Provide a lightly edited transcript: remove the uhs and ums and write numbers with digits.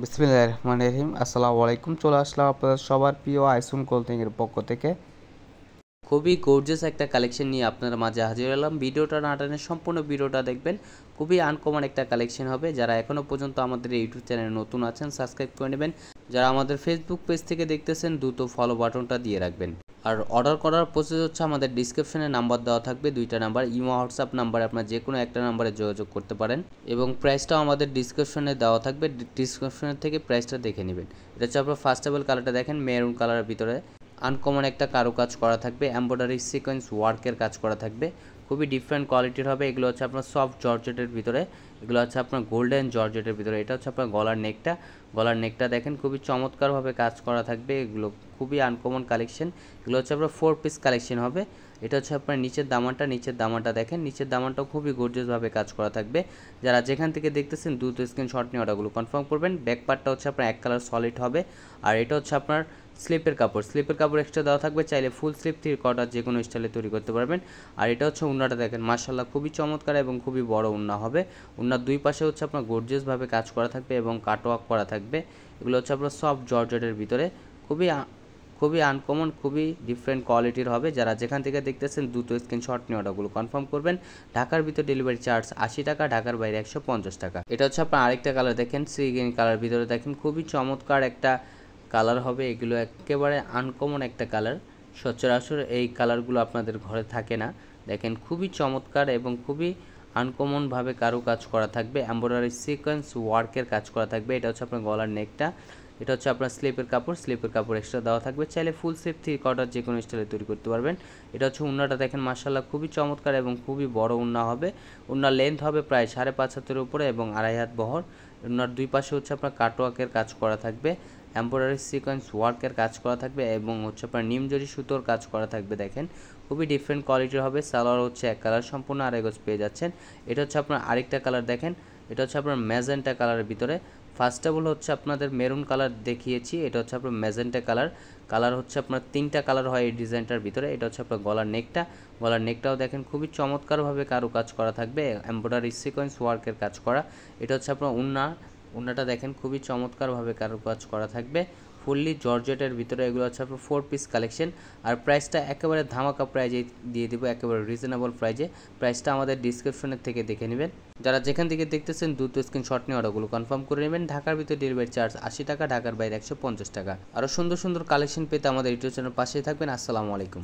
বিসমিল্লাহির রহমানির রহিম। আসসালামু আলাইকুম। চলে আসলাম আপনাদের সবার প্রিয় আইসুন ক্লোথিংয়ের পক্ষ থেকে খুবই গর্জিয়াস একটা কালেকশন নিয়ে আপনাদের মাঝে হাজির হলাম। ভিডিওটা না টানে সম্পূর্ণ ভিডিওটা দেখবেন। খুবই আনকমন একটা কালেকশন হবে। যারা এখনও পর্যন্ত আমাদের ইউটিউব চ্যানেলে নতুন আছেন সাবস্ক্রাইব করে নেবেন। যারা আমাদের ফেসবুক পেজ থেকে দেখতেছেন দ্রুত ফলো বাটনটা দিয়ে রাখবেন। আর অর্ডার করার প্রসেস হচ্ছে আমাদের ডিসক্রিপশনে নাম্বার দেওয়া থাকবে, দুইটা নাম্বার, ইমো হোয়াটসঅ্যাপ নাম্বারে আপনার যে কোনো একটা নাম্বারে যোগাযোগ করতে পারেন এবং প্রাইসটাও আমাদের ডিসক্রিপশনে দেওয়া থাকবে, ডিসক্রিপশনের থেকে প্রাইসটা দেখে নেবেন। এটা হচ্ছে আপনার ফার্স্টেবল কালারটা দেখেন, মেরুন কালারের ভিতরে আনকমন একটা কারুকাজ করা থাকবে, এমব্রয়ডারি সিকোয়েন্স ওয়ার্কের কাজ করা থাকবে, খুবই ডিফারেন্ট কোয়ালিটির হবে। এগুলো হচ্ছে আপনার সফট জর্জেটের ভিতরে, এগুলো হচ্ছে আপনার গোল্ডেন জর্জেটের ভিতরে। এটা হচ্ছে আপনার গলার নেকটা দেখেন খুবই চমৎকারভাবে কাজ করা থাকবে। এগুলো খুবই আনকমন কালেকশন। এগুলো হচ্ছে আপনার 4 পিস কালেকশন হবে। এটা হচ্ছে আপনার নিচের দামানটা দেখেন, নিচের দামানটাও খুবই গর্জিয়াসভাবে কাজ করা থাকবে। যারা যেখান থেকে দেখতেছেন দ্রুত স্ক্রিনশট নিয়ে অর্ডারগুলো কনফার্ম করবেন। ব্যাক পার্টটা হচ্ছে আপনার এক কালার সলিড হবে। আর এটা হচ্ছে আপনার স্লিপের কাপড় এক্সট্রা দেওয়া থাকবে, চাইলে ফুল স্লিপ 3 কোয়ার্টার যে কোনো স্টাইলে তৈরি করতে পারবেন। আর এটা হচ্ছে উন্নাটা দেখেন, মাশাআল্লাহ খুবই চমৎকার এবং খুবই বড় উন্না হবে। উন্নার দুই পাশে হচ্ছে আপনার গর্জিয়াসভাবে কাজ করা থাকবে এবং কাটওয়ার্ক করা থাকবে। এগুলো হচ্ছে আপনার সফট জর্জেটের ভিতরে, খুবই আনকমন, খুবই ডিফারেন্ট কোয়ালিটির হবে। যারা যেখান থেকে দেখতেছেন দ্রুত স্ক্রিনশট নিয়ে অর্ডারগুলো কনফার্ম করবেন। ঢাকার ভিতর ডেলিভারি চার্জ 80 টাকা, ঢাকার বাইরে 150 টাকা। এটা হচ্ছে আপনার আরেকটা কালার দেখেন, সি গ্রিন কালার ভিতরে দেখেন খুবই চমৎকার একটা কালার হবে। এগুলো একেবারে আনকমন একটা কালার, সচরাচর এই কালারগুলো আপনাদের ঘরে থাকে না। দেখেন খুবই চমৎকার এবং খুবই আনকমনভাবে কাজ করা থাকবে, এমব্রয়ডারি সিকোয়েন্স ওয়ার্কের কাজ করা থাকবে। এটা হচ্ছে আপনার গলার নেকটা, এটা হচ্ছে আপনার স্লিপের কাপড় এক্সট্রা দেওয়া থাকবে, চাইলে ফুল স্লিপ 3 কোয়ার্টার যে কোনো স্টাইলে তৈরি করতে পারবেন। এটা হচ্ছে উন্নাটা দেখেন, মাশাআল্লাহ খুবই চমৎকার এবং খুবই বড় উন্না হবে। উন্নার লেন্থ হবে প্রায় 5.5 হাতের উপরে এবং 2.5 হাত বহর। উন্নার দুই পাশে হচ্ছে আপনার কাটওয়ার্কের কাজ করা থাকবে, এমব্রয়ডারি সিকোয়েন্স ওয়ার্কের কাজ করা থাকবে এবং হচ্ছে আপনার নিমজরি সুতোর কাজ করা থাকবে। দেখেন খুবই ডিফারেন্ট কোয়ালিটির হবে। সালোয়ার হচ্ছে এক কালার, সম্পূর্ণ আড়াই গজ পেয়ে যাচ্ছেন। এটা হচ্ছে আপনার আরেকটা কালার দেখেন, এটা হচ্ছে আপনার ম্যাজেন্টা কালারের ভিতরে। ফার্স্ট অফ অল হচ্ছে আপনাদের মেরুন কালার দেখিয়েছি, এটা হচ্ছে আপনার ম্যাজেন্টা কালার হচ্ছে আপনার 3টা কালার হয় এই ডিজাইনটার ভিতরে। এটা হচ্ছে আপনার গলার নেকটাও দেখেন খুবই চমৎকারভাবে কাজ করা থাকবে, এমব্রয়ডারি সিকোয়েন্স ওয়ার্কের কাজ করা। এটা হচ্ছে আপনার উন্নাটা দেখেন খুবই চমৎকারভাবে কাজ করা থাকবে, ফুললি জর্জেটের ভিতরে। এগুলো হচ্ছে আপনার 4 পিস কালেকশন। আর প্রাইসটা একেবারে ধামাকা প্রাইজে দিয়ে দিব, একেবারে রিজনেবল প্রাইজে। প্রাইসটা আমাদের ডিসক্রিপশনের থেকে দেখে নেবেন। যারা যেখান থেকে দেখতেছেন দ্রুত স্ক্রিনশট নিয়ে অর্ডারগুলো কনফার্ম করে নেবেন। ঢাকার ভিতরে ডেলিভারি চার্জ 80 টাকা, ঢাকার বাইরে 150 টাকা। আরও সুন্দর সুন্দর কালেকশন পেতে আমাদের ইউটিউব চ্যানেল পাশেই থাকবেন। আসসালামু আলাইকুম।